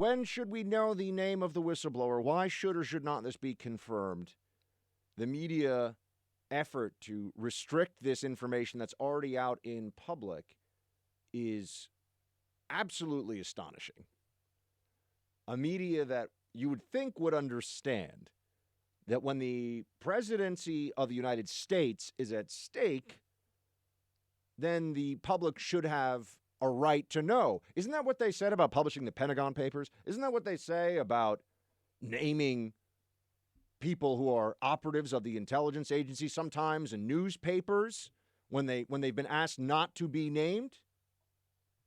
When should we know the name of the whistleblower? Why should or should not this be confirmed? The media effort to restrict this information that's already out in public is absolutely astonishing. A media that you would think would understand that when the presidency of the United States is at stake, then the public should have a right to know. Isn't that what they said about publishing the Pentagon Papers? Isn't that what they say about naming people who are operatives of the intelligence agency sometimes in newspapers when they've been asked not to be named?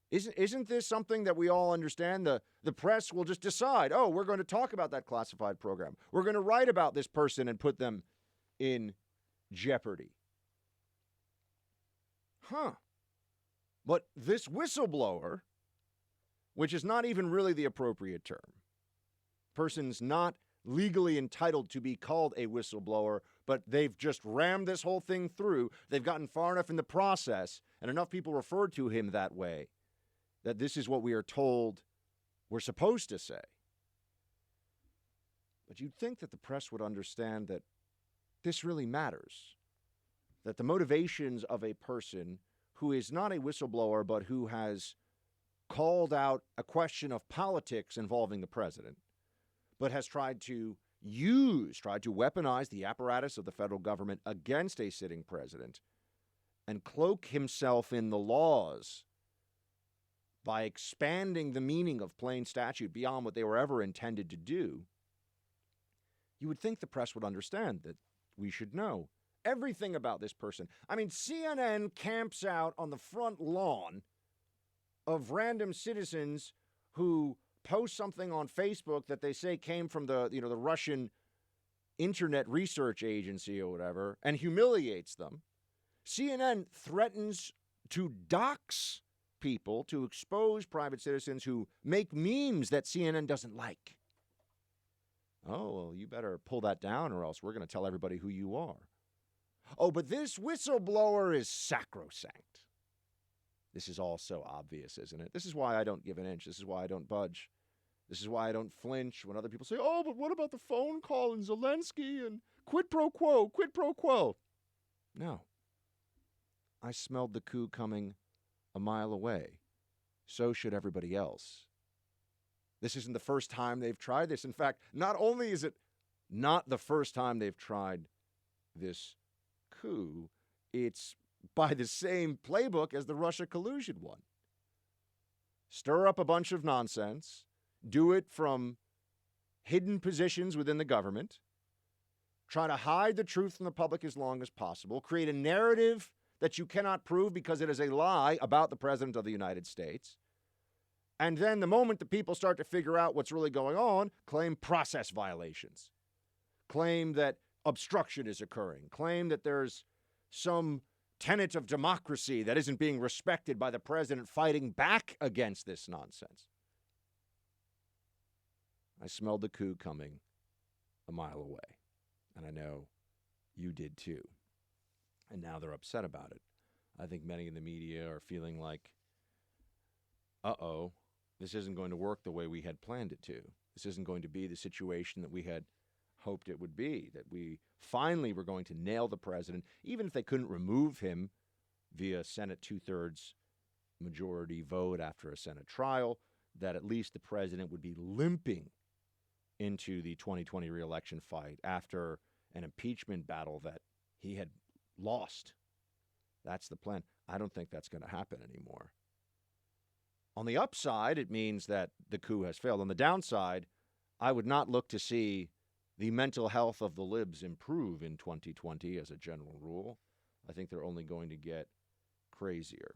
Isn't this something that we all understand? The press will just decide, oh, we're going to talk about that classified program. We're going to write about this person and put them in jeopardy. But this whistleblower, which is not even really the appropriate term, person's not legally entitled to be called a whistleblower, but they've just rammed this whole thing through. They've gotten far enough in the process, and enough people refer to him that way, that this is what we are told we're supposed to say. But you'd think that the press would understand that this really matters, that the motivations of a person who is not a whistleblower but who has called out a question of politics involving the president, but has tried to weaponize the apparatus of the federal government against a sitting president and cloak himself in the laws by expanding the meaning of plain statute beyond what they were ever intended to do. You would think the press would understand that we should know everything about this person. I mean, CNN camps out on the front lawn of random citizens who post something on Facebook that they say came from the Russian Internet Research Agency or whatever, and humiliates them. CNN threatens to dox people, to expose private citizens who make memes that CNN doesn't like. Oh, well, you better pull that down or else we're going to tell everybody who you are. Oh, but this whistleblower is sacrosanct. This is all so obvious, isn't it? This is why I don't give an inch. This is why I don't budge. This is why I don't flinch when other people say, oh, but what about the phone call and Zelensky and quid pro quo, quid pro quo? No. I smelled the coup coming a mile away. So should everybody else. This isn't the first time they've tried this. In fact, not only is it not the first time they've tried this coup, it's by the same playbook as the Russia collusion one. Stir up a bunch of nonsense, do it from hidden positions within the government, try to hide the truth from the public as long as possible, create a narrative that you cannot prove because it is a lie about the President of the United States. And then the moment the people start to figure out what's really going on, claim process violations, claim that obstruction is occurring, claim that there's some tenet of democracy that isn't being respected by the president fighting back against this nonsense. I smelled the coup coming a mile away, and I know you did too. And now they're upset about it. I think many in the media are feeling like, uh-oh, this isn't going to work the way we had planned it to. This isn't going to be the situation that we had hoped it would be, that we finally were going to nail the president, even if they couldn't remove him via Senate two-thirds majority vote after a Senate trial, that at least the president would be limping into the 2020 re-election fight after an impeachment battle that he had lost. That's the plan. I don't think that's going to happen anymore. On the upside, it means that the coup has failed. On the downside, I would not look to see the mental health of the libs improve in 2020 as a general rule. I think they're only going to get crazier.